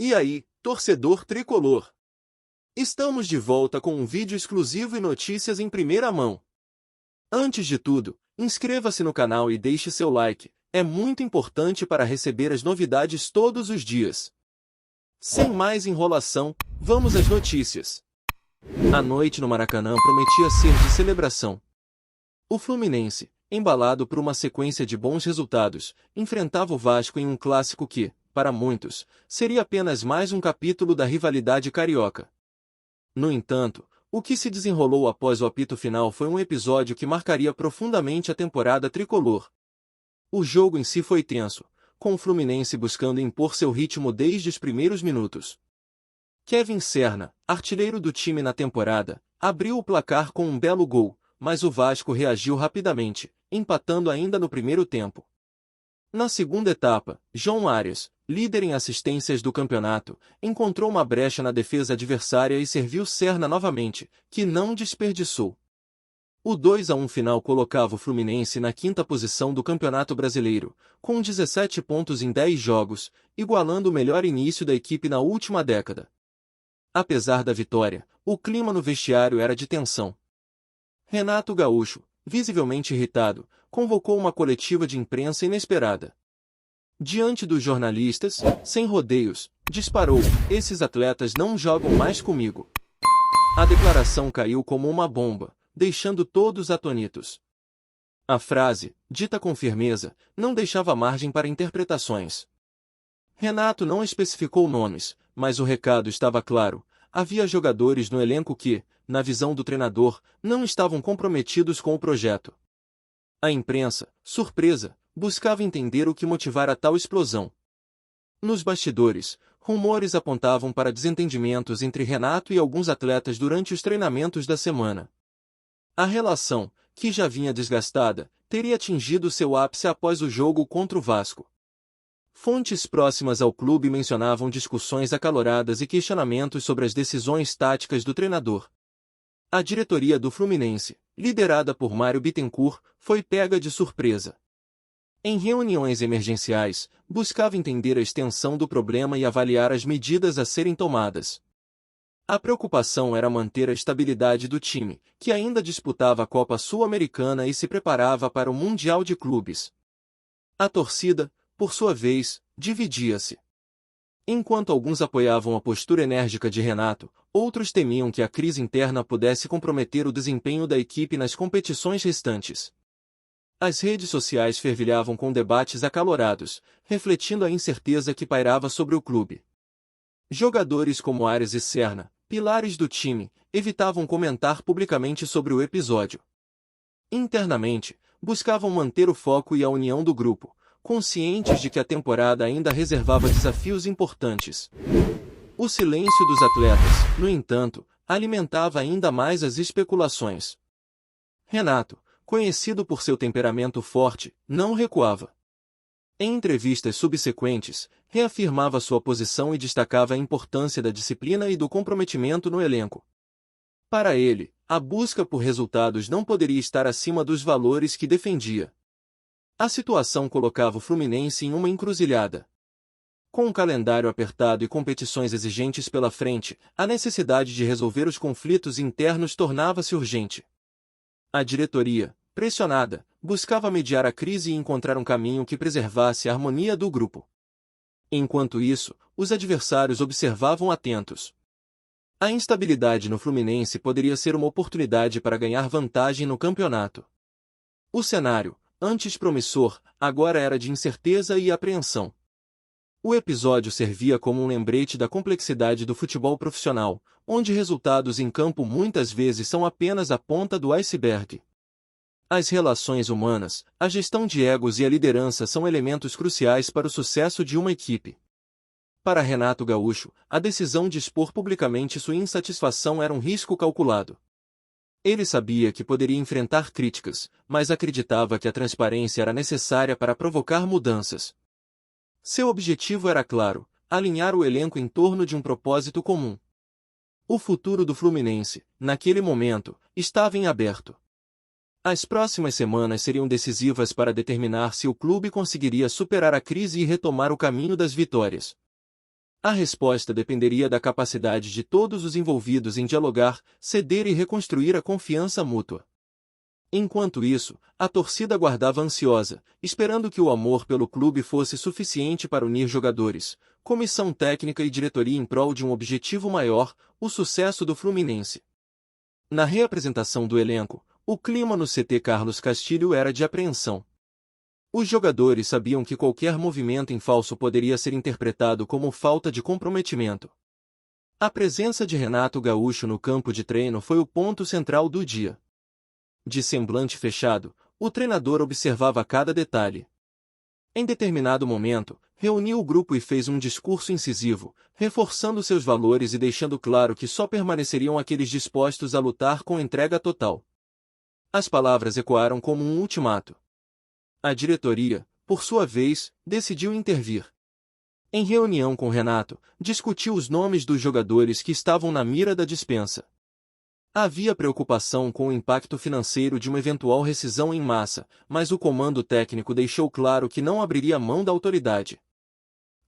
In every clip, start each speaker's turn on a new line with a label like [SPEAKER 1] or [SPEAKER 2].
[SPEAKER 1] E aí, torcedor tricolor? Estamos de volta com um vídeo exclusivo e notícias em primeira mão. Antes de tudo, inscreva-se no canal e deixe seu like, é muito importante para receber as novidades todos os dias. Sem mais enrolação, vamos às notícias. A noite no Maracanã prometia ser de celebração. O Fluminense, embalado por uma sequência de bons resultados, enfrentava o Vasco em um clássico que, para muitos, seria apenas mais um capítulo da rivalidade carioca. No entanto, o que se desenrolou após o apito final foi um episódio que marcaria profundamente a temporada tricolor. O jogo em si foi tenso, com o Fluminense buscando impor seu ritmo desde os primeiros minutos. Kevin Serna, artilheiro do time na temporada, abriu o placar com um belo gol, mas o Vasco reagiu rapidamente, empatando ainda no primeiro tempo. Na segunda etapa, João Arias, líder em assistências do campeonato, encontrou uma brecha na defesa adversária e serviu Serna novamente, que não desperdiçou. O 2-1 final colocava o Fluminense na quinta posição do Campeonato Brasileiro, com 17 pontos em 10 jogos, igualando o melhor início da equipe na última década. Apesar da vitória, o clima no vestiário era de tensão. Renato Gaúcho, visivelmente irritado, convocou uma coletiva de imprensa inesperada. Diante dos jornalistas, sem rodeios, disparou: "Esses atletas não jogam mais comigo." A declaração caiu como uma bomba, deixando todos atônitos. A frase, dita com firmeza, não deixava margem para interpretações. Renato não especificou nomes, mas o recado estava claro: havia jogadores no elenco que, na visão do treinador, não estavam comprometidos com o projeto. A imprensa, surpresa, buscava entender o que motivara tal explosão. Nos bastidores, rumores apontavam para desentendimentos entre Renato e alguns atletas durante os treinamentos da semana. A relação, que já vinha desgastada, teria atingido seu ápice após o jogo contra o Vasco. Fontes próximas ao clube mencionavam discussões acaloradas e questionamentos sobre as decisões táticas do treinador. A diretoria do Fluminense, liderada por Mário Bittencourt, foi pega de surpresa. Em reuniões emergenciais, buscava entender a extensão do problema e avaliar as medidas a serem tomadas. A preocupação era manter a estabilidade do time, que ainda disputava a Copa Sul-Americana e se preparava para o Mundial de Clubes. A torcida, por sua vez, dividia-se. Enquanto alguns apoiavam a postura enérgica de Renato, outros temiam que a crise interna pudesse comprometer o desempenho da equipe nas competições restantes. As redes sociais fervilhavam com debates acalorados, refletindo a incerteza que pairava sobre o clube. Jogadores como Arias e Serna, pilares do time, evitavam comentar publicamente sobre o episódio. Internamente, buscavam manter o foco e a união do grupo, conscientes de que a temporada ainda reservava desafios importantes. O silêncio dos atletas, no entanto, alimentava ainda mais as especulações. Renato, conhecido por seu temperamento forte, não recuava. Em entrevistas subsequentes, reafirmava sua posição e destacava a importância da disciplina e do comprometimento no elenco. Para ele, a busca por resultados não poderia estar acima dos valores que defendia. A situação colocava o Fluminense em uma encruzilhada. Com um calendário apertado e competições exigentes pela frente, a necessidade de resolver os conflitos internos tornava-se urgente. A diretoria, pressionada, buscava mediar a crise e encontrar um caminho que preservasse a harmonia do grupo. Enquanto isso, os adversários observavam atentos. A instabilidade no Fluminense poderia ser uma oportunidade para ganhar vantagem no campeonato. O cenário, antes promissor, agora era de incerteza e apreensão. O episódio servia como um lembrete da complexidade do futebol profissional, onde resultados em campo muitas vezes são apenas a ponta do iceberg. As relações humanas, a gestão de egos e a liderança são elementos cruciais para o sucesso de uma equipe. Para Renato Gaúcho, a decisão de expor publicamente sua insatisfação era um risco calculado. Ele sabia que poderia enfrentar críticas, mas acreditava que a transparência era necessária para provocar mudanças. Seu objetivo era claro: alinhar o elenco em torno de um propósito comum. O futuro do Fluminense, naquele momento, estava em aberto. As próximas semanas seriam decisivas para determinar se o clube conseguiria superar a crise e retomar o caminho das vitórias. A resposta dependeria da capacidade de todos os envolvidos em dialogar, ceder e reconstruir a confiança mútua. Enquanto isso, a torcida aguardava ansiosa, esperando que o amor pelo clube fosse suficiente para unir jogadores, comissão técnica e diretoria em prol de um objetivo maior, o sucesso do Fluminense. Na reapresentação do elenco, o clima no CT Carlos Castilho era de apreensão. Os jogadores sabiam que qualquer movimento em falso poderia ser interpretado como falta de comprometimento. A presença de Renato Gaúcho no campo de treino foi o ponto central do dia. De semblante fechado, o treinador observava cada detalhe. Em determinado momento, reuniu o grupo e fez um discurso incisivo, reforçando seus valores e deixando claro que só permaneceriam aqueles dispostos a lutar com entrega total. As palavras ecoaram como um ultimato. A diretoria, por sua vez, decidiu intervir. Em reunião com Renato, discutiu os nomes dos jogadores que estavam na mira da dispensa. Havia preocupação com o impacto financeiro de uma eventual rescisão em massa, mas o comando técnico deixou claro que não abriria mão da autoridade.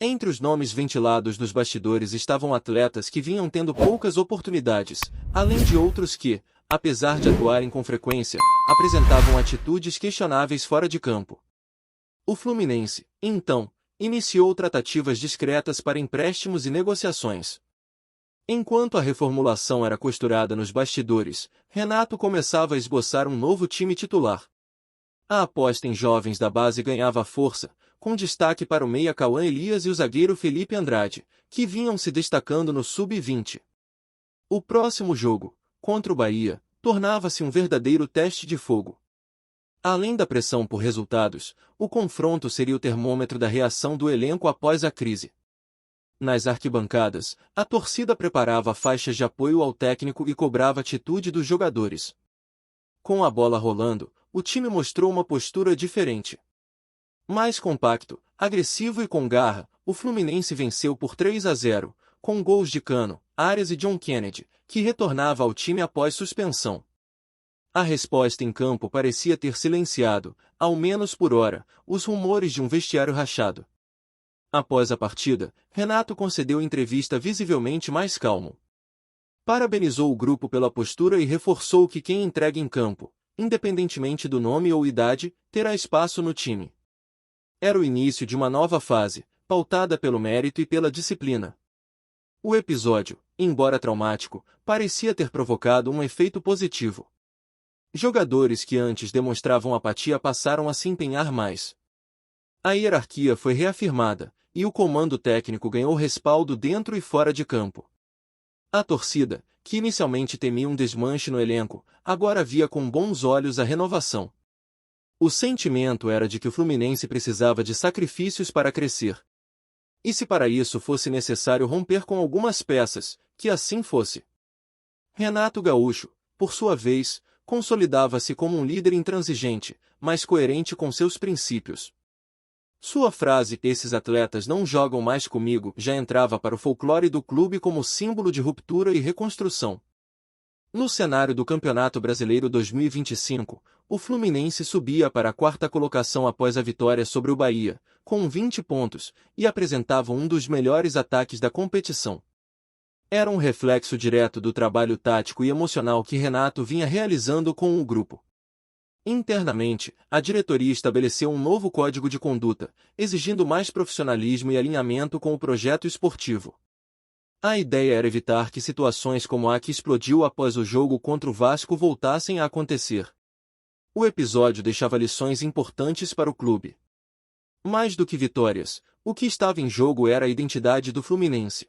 [SPEAKER 1] Entre os nomes ventilados nos bastidores estavam atletas que vinham tendo poucas oportunidades, além de outros que, apesar de atuarem com frequência, apresentavam atitudes questionáveis fora de campo. O Fluminense, então, iniciou tratativas discretas para empréstimos e negociações. Enquanto a reformulação era costurada nos bastidores, Renato começava a esboçar um novo time titular. A aposta em jovens da base ganhava força, com destaque para o meia Cauã Elias e o zagueiro Felipe Andrade, que vinham se destacando no sub-20. O próximo jogo, contra o Bahia, tornava-se um verdadeiro teste de fogo. Além da pressão por resultados, o confronto seria o termômetro da reação do elenco após a crise. Nas arquibancadas, a torcida preparava faixas de apoio ao técnico e cobrava atitude dos jogadores. Com a bola rolando, o time mostrou uma postura diferente. Mais compacto, agressivo e com garra, o Fluminense venceu por 3-0, com gols de Cano, Arias e John Kennedy, que retornava ao time após suspensão. A resposta em campo parecia ter silenciado, ao menos por hora, os rumores de um vestiário rachado. Após a partida, Renato concedeu entrevista visivelmente mais calmo. Parabenizou o grupo pela postura e reforçou que quem entrega em campo, independentemente do nome ou idade, terá espaço no time. Era o início de uma nova fase, pautada pelo mérito e pela disciplina. O episódio, embora traumático, parecia ter provocado um efeito positivo. Jogadores que antes demonstravam apatia passaram a se empenhar mais. A hierarquia foi reafirmada, e o comando técnico ganhou respaldo dentro e fora de campo. A torcida, que inicialmente temia um desmanche no elenco, agora via com bons olhos a renovação. O sentimento era de que o Fluminense precisava de sacrifícios para crescer. E se para isso fosse necessário romper com algumas peças, que assim fosse. Renato Gaúcho, por sua vez, consolidava-se como um líder intransigente, mas coerente com seus princípios. Sua frase "esses atletas não jogam mais comigo" já entrava para o folclore do clube como símbolo de ruptura e reconstrução. No cenário do Campeonato Brasileiro 2025, o Fluminense subia para a quarta colocação após a vitória sobre o Bahia, com 20 pontos, e apresentava um dos melhores ataques da competição. Era um reflexo direto do trabalho tático e emocional que Renato vinha realizando com o grupo. Internamente, a diretoria estabeleceu um novo código de conduta, exigindo mais profissionalismo e alinhamento com o projeto esportivo. A ideia era evitar que situações como a que explodiu após o jogo contra o Vasco voltassem a acontecer. O episódio deixava lições importantes para o clube. Mais do que vitórias, o que estava em jogo era a identidade do Fluminense.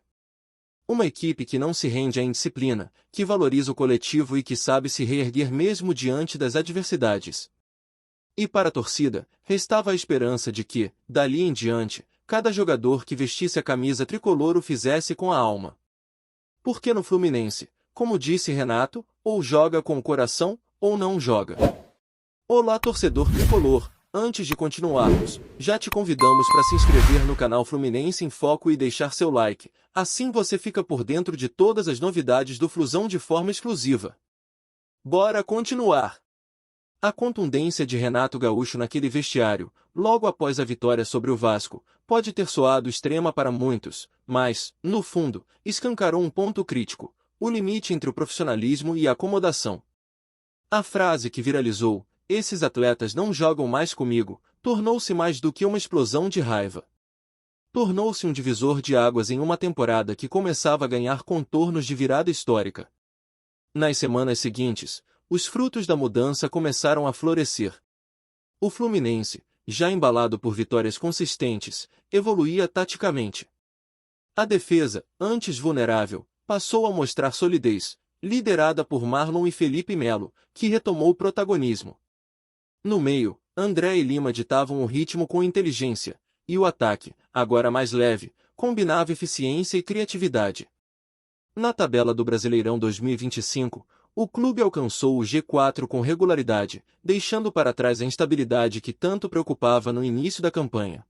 [SPEAKER 1] Uma equipe que não se rende à indisciplina, que valoriza o coletivo e que sabe se reerguer mesmo diante das adversidades. E para a torcida, restava a esperança de que, dali em diante, cada jogador que vestisse a camisa tricolor o fizesse com a alma. Porque no Fluminense, como disse Renato, ou joga com o coração, ou não joga. Olá torcedor tricolor! Antes de continuarmos, já te convidamos para se inscrever no canal Fluminense em Foco e deixar seu like, assim você fica por dentro de todas as novidades do Flusão de forma exclusiva. Bora continuar! A contundência de Renato Gaúcho naquele vestiário, logo após a vitória sobre o Vasco, pode ter soado extrema para muitos, mas, no fundo, escancarou um ponto crítico: o limite entre o profissionalismo e a acomodação. A frase que viralizou, "Esses atletas não jogam mais comigo", tornou-se mais do que uma explosão de raiva. Tornou-se um divisor de águas em uma temporada que começava a ganhar contornos de virada histórica. Nas semanas seguintes, os frutos da mudança começaram a florescer. O Fluminense, já embalado por vitórias consistentes, evoluía taticamente. A defesa, antes vulnerável, passou a mostrar solidez, liderada por Marlon e Felipe Melo, que retomou o protagonismo. No meio, André e Lima ditavam o ritmo com inteligência, e o ataque, agora mais leve, combinava eficiência e criatividade. Na tabela do Brasileirão 2025, o clube alcançou o G4 com regularidade, deixando para trás a instabilidade que tanto preocupava no início da campanha.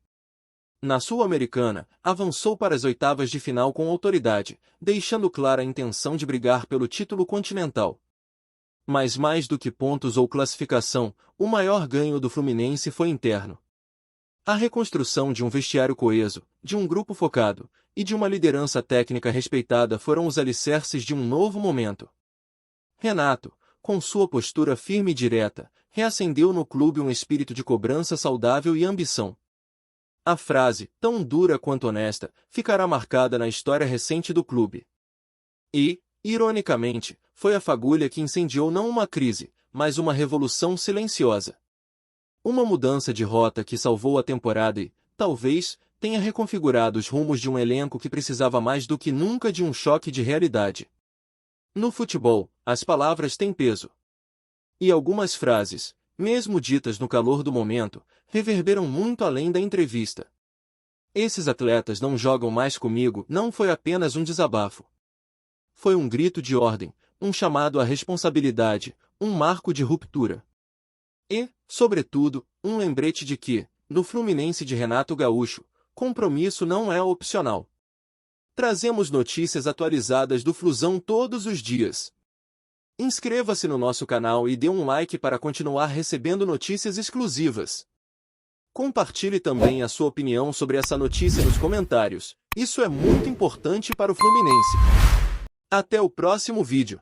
[SPEAKER 1] Na Sul-Americana, avançou para as oitavas de final com autoridade, deixando clara a intenção de brigar pelo título continental. Mas mais do que pontos ou classificação, o maior ganho do Fluminense foi interno. A reconstrução de um vestiário coeso, de um grupo focado, e de uma liderança técnica respeitada foram os alicerces de um novo momento. Renato, com sua postura firme e direta, reacendeu no clube um espírito de cobrança saudável e ambição. A frase, tão dura quanto honesta, ficará marcada na história recente do clube. E, ironicamente, foi a fagulha que incendiou não uma crise, mas uma revolução silenciosa. Uma mudança de rota que salvou a temporada e, talvez, tenha reconfigurado os rumos de um elenco que precisava mais do que nunca de um choque de realidade. No futebol, as palavras têm peso. E algumas frases, mesmo ditas no calor do momento, reverberam muito além da entrevista. "Esses atletas não jogam mais comigo" não foi apenas um desabafo. Foi um grito de ordem, um chamado à responsabilidade, um marco de ruptura. E, sobretudo, um lembrete de que, no Fluminense de Renato Gaúcho, compromisso não é opcional. Trazemos notícias atualizadas do Flusão todos os dias. Inscreva-se no nosso canal e dê um like para continuar recebendo notícias exclusivas. Compartilhe também a sua opinião sobre essa notícia nos comentários. Isso é muito importante para o Fluminense. Até o próximo vídeo.